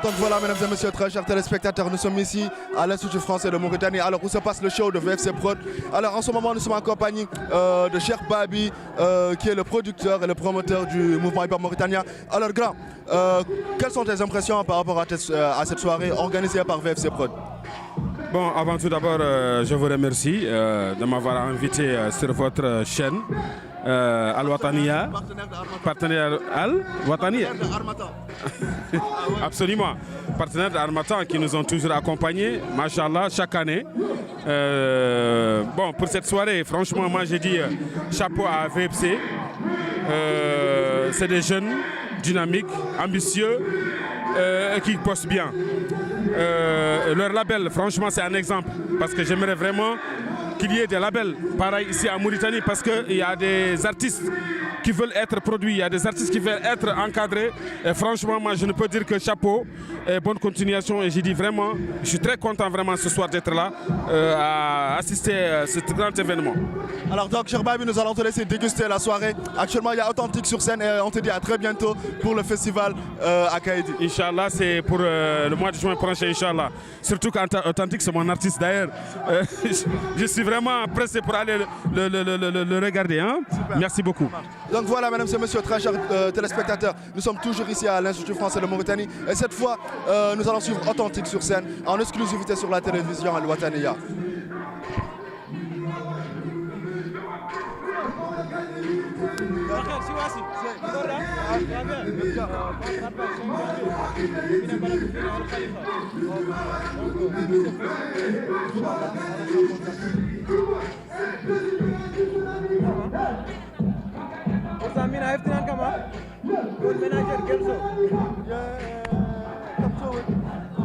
Donc voilà, mesdames et messieurs, très chers téléspectateurs, nous sommes ici à l'Institut français de Mauritanie. Alors où se passe le show de VFC Prod. Alors en ce moment, nous sommes en compagnie de Cheikh Babi, qui est le producteur et le promoteur du mouvement hip-hop mauritanien. Alors grand, quelles sont tes impressions par rapport à cette soirée organisée par VFC Prod? Bon, avant tout d'abord, je vous remercie de m'avoir invité sur votre chaîne. Al-Wataniya, partenaire Al-Wataniya. Absolument, partenaire d'Harmattan qui nous ont toujours accompagnés, machallah, chaque année. Bon, pour cette soirée, franchement, moi j'ai dit chapeau à VFC. C'est des jeunes dynamiques, ambitieux et qui postent bien. Leur label, franchement, c'est un exemple parce que j'aimerais vraiment qu'il y ait des labels pareils ici en Mauritanie parce qu'il y a des artistes qui veulent être produits, il y a des artistes qui veulent être encadrés. Et franchement, moi, je ne peux dire que chapeau et bonne continuation. Et j'ai dit vraiment, je suis très content vraiment ce soir d'être là, à assister à ce grand événement. Alors donc, Cheikh Babi, nous allons te laisser déguster la soirée. Actuellement, il y a Authentique sur scène et on te dit à très bientôt pour le festival à Kaïdi. Inch'Allah, c'est pour le mois de juin prochain, Inch'Allah. Surtout qu'Authentique, c'est mon artiste d'ailleurs. Je suis vraiment pressé pour aller le regarder. Hein? Merci beaucoup. Donc voilà, mesdames et messieurs, très chers téléspectateurs, nous sommes toujours ici à l'Institut français de Mauritanie. Et cette fois, nous allons suivre Authentique sur scène, en exclusivité sur la télévision Al-Wataniya. Samina heftinan kama good manager Gelso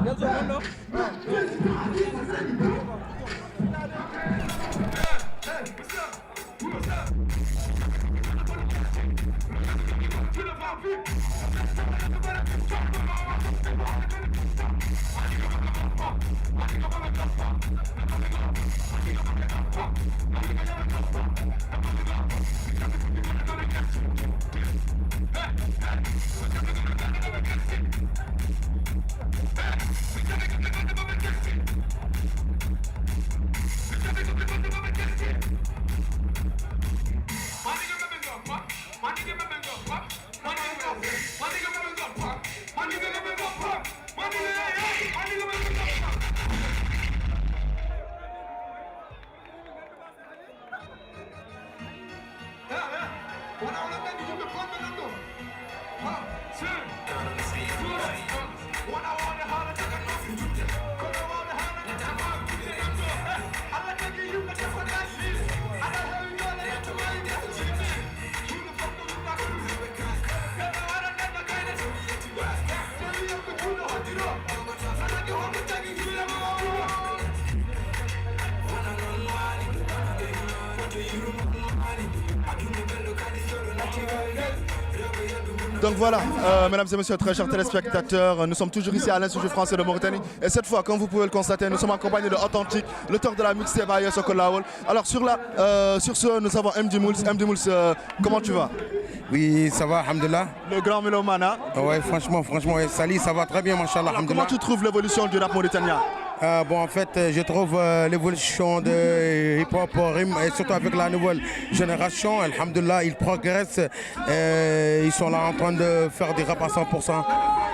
Gelso kondo Donc voilà, mesdames et messieurs, très chers téléspectateurs, nous sommes toujours ici à l'Institut français de Mauritanie. Et cette fois, comme vous pouvez le constater, nous sommes accompagnés de Authentique, l'auteur de la mixtape Aïe Sokolawol. Alors sur ce, nous avons MD Mouls. MD Mouls, comment tu vas? Oui, ça va, alhamdoulilah. Le grand mélomane. Ouais, franchement, ouais, Sali, ça va très bien, machallah, alhamdoulilah. Comment tu trouves l'évolution du rap mauritanien? Bon, en fait, je trouve l'évolution de hip-hop, rime, et surtout avec la nouvelle génération, alhamdoulilah, ils progressent. Ils sont là en train de faire des rap à 100%.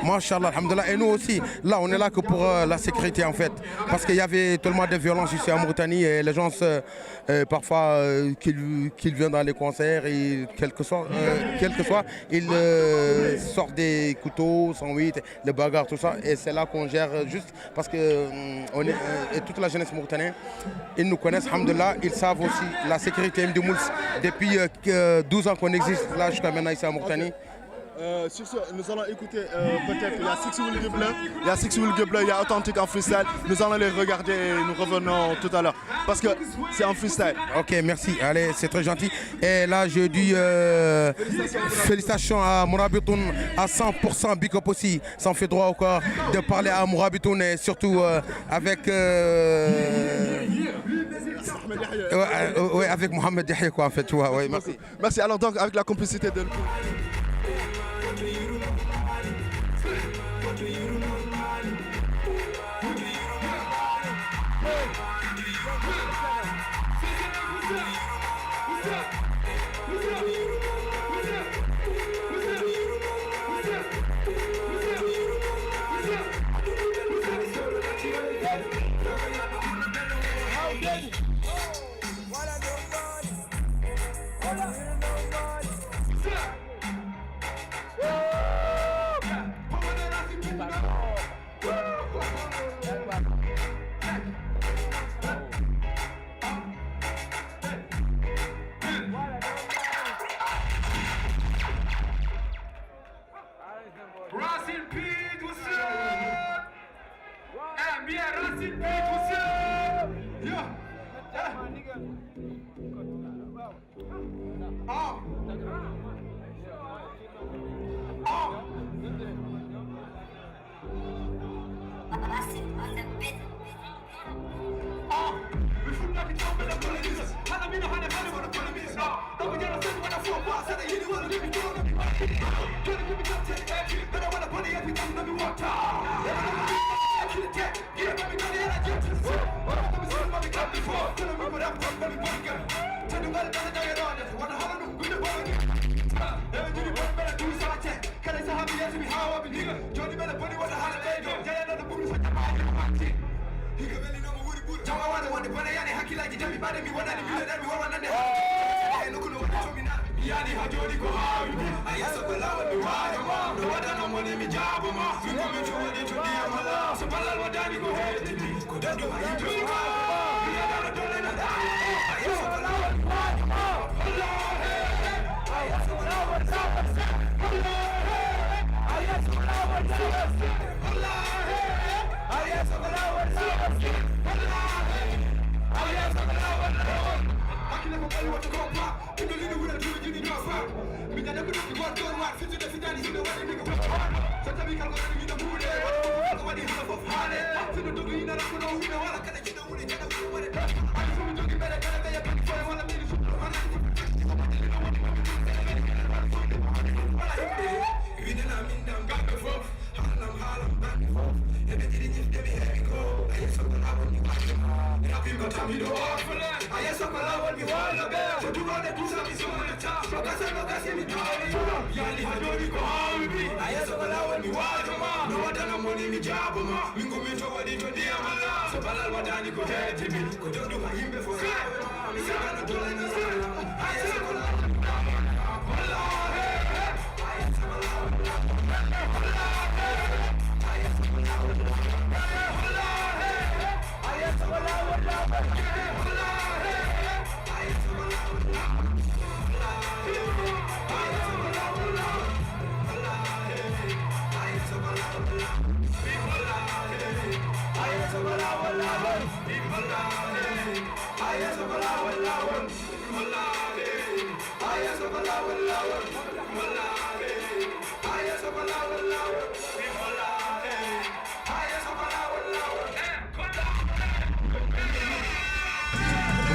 Machallah, alhamdoulilah. Et nous aussi, là, on est là que pour la sécurité en fait. Parce qu'il y avait tellement de violence ici en Mauritanie et les gens, parfois, qu'ils viennent dans les concerts et quel que soit, ils sortent des couteaux, 108, les bagarres, tout ça. Et c'est là qu'on gère juste parce que et toute la jeunesse mauritanienne, ils nous connaissent, alhamdoulilah, ils savent aussi la sécurité du Mouls depuis 12 ans qu'on existe là jusqu'à maintenant ici en Mauritanie. Sur ce, nous allons écouter peut-être, il y a Six Will Gebleu, il y a Authentique en freestyle. Nous allons les regarder et nous revenons tout à l'heure. Parce que c'est en freestyle. Ok, merci. Allez, c'est très gentil. Et là, je dis félicitations à Mourabitoun à 100%, big up aussi. Ça me fait droit au corps de parler à Mourabitoun et surtout avec... avec Mohamed Yahya, quoi, en fait, tu vois. Ouais, merci. Merci. Alors donc, avec la complicité de...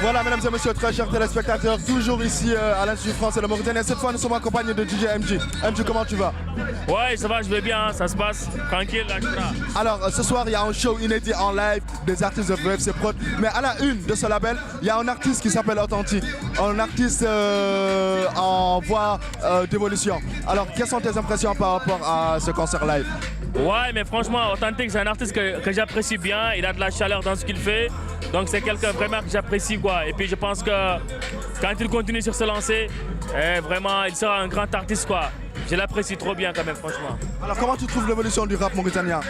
Voilà, mesdames et messieurs, très chers téléspectateurs, toujours ici à l'Institut français de Mauritanie. Cette fois, nous sommes accompagnés de DJ MJ. MJ, comment tu vas? Ouais, ça va, je vais bien, ça se passe tranquille là, Alors, ce soir, il y a un show inédit en live des artistes de VFC Prod. Mais à la une de ce label, il y a un artiste qui s'appelle Authentique, un artiste en voie d'évolution. Alors, quelles sont tes impressions par rapport à ce concert live? Ouais, mais franchement, Authentique, c'est un artiste que j'apprécie bien. Il a de la chaleur dans ce qu'il fait. Donc c'est quelqu'un vraiment que j'apprécie, quoi. Et puis je pense que quand il continue sur se lancer, vraiment, il sera un grand artiste, quoi. Je l'apprécie trop bien quand même, franchement. Alors comment tu trouves l'évolution du rap mauritanien?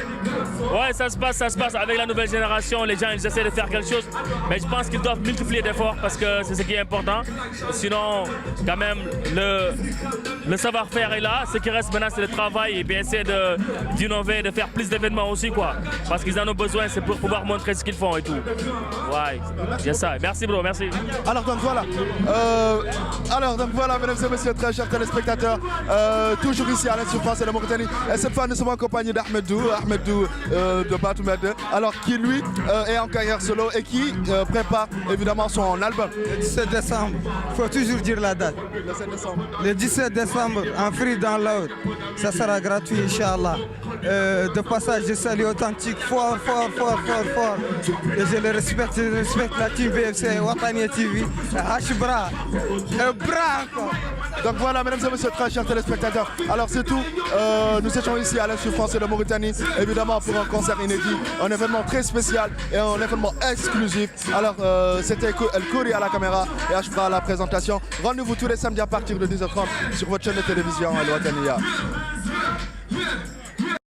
Ouais, ça se passe. Avec la nouvelle génération, les gens, ils essaient de faire quelque chose. Mais je pense qu'ils doivent multiplier d'efforts parce que c'est ce qui est important. Sinon, quand même, le savoir-faire est là. Ce qui reste maintenant, c'est le travail et bien essayer d'innover, de faire plus d'événements aussi, quoi. Parce qu'ils en ont besoin, c'est pour pouvoir montrer ce qu'ils font et tout. Ouais, c'est ça. Merci, bro, merci. Alors donc voilà, mesdames et messieurs, très chers téléspectateurs, toujours ici à l'Institut français de Mauritanie. Et cette fois, nous sommes en compagnie d'Ahmedou de Batoumède, alors qui lui est en carrière solo et qui prépare évidemment son album. Le 17 décembre, il faut toujours dire la date. Le 7 décembre. Le 17 décembre, en free download, ça sera gratuit, Inch'Allah. De passage, je salue Authentique fort. Et je le respecte, la team VFC, Watania TV, H-Bra, Bra encore. Donc voilà, mesdames et messieurs, très chers téléspectateurs. Alors c'est tout. Nous étions ici à l'Institut français de Mauritanie, évidemment pour un concert inédit, un événement très spécial et un événement exclusif. Alors c'était El Kouri à la caméra et Ashbra à la présentation. Rendez-vous tous les samedis à partir de 10h30 sur votre chaîne de télévision El Watania.